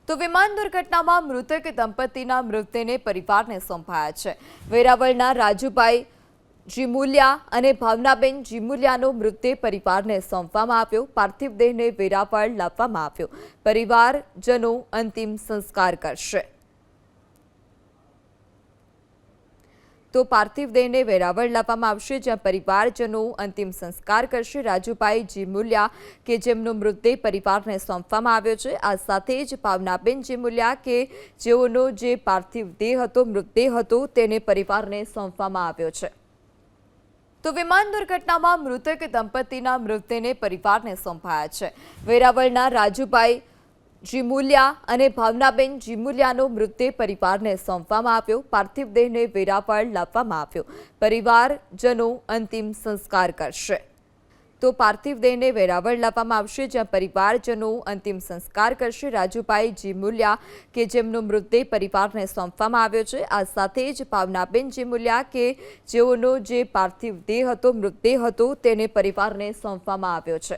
તો વિમાન દુર્ઘટનામાં મૃતક દંપતીના મૃતદેહને પરિવારને સોંપાયા છે। વેરાવળના રાજુભાઈ જીમુલિયા અને ભાવનાબેન જીમુલિયાનો મૃતદેહ પરિવારને સોંપવામાં આવ્યો। પાર્થિવ દેહને વેરાવળ લાવવામાં આવ્યો। પરિવારજનો અંતિમ સંસ્કાર કરશે। તો પાર્થિવ દેહને વેરાવળ લાવવામાં આવશે, જ્યાં પરિવારજનો અંતિમ સંસ્કાર કરશે। રાજુભાઈ જીમુલિયા કે જેમનો મૃતદેહ પરિવારને સોંપવામાં આવ્યો છે, આ સાથે જ ભાવનાબેન જીમુલિયા કે જેઓનો જે પાર્થિવ દેહ હતો, મૃતદેહ હતો, તેને પરિવારને સોંપવામાં આવ્યો છે। તો વિમાન દુર્ઘટનામાં મૃતક દંપતીના મૃતદેહને પરિવારને સોંપાયા છે। વેરાવળના રાજુભાઈ જીમુલિયા અને ભાવનાબેન જીમુલિયાનો મૃતદેહ પરિવારને સોંપવામાં આવ્યો। પાર્થિવ દેહને વેરાવળ લાવવામાં આવ્યો। પરિવારજનો અંતિમ સંસ્કાર કરશે। તો પાર્થિવ દેહને વેરાવળ લાવવામાં આવશે, જ્યાં પરિવારજનો અંતિમ સંસ્કાર કરશે। રાજુભાઈ જીમુલિયા કે જેમનો મૃતદેહ પરિવારને સોંપવામાં આવ્યો છે, આ સાથે જ ભાવનાબેન જીમુલિયા કે જેઓનો જે પાર્થિવ દેહ હતો, મૃતદેહ હતો, તેને પરિવારને સોંપવામાં આવ્યો છે।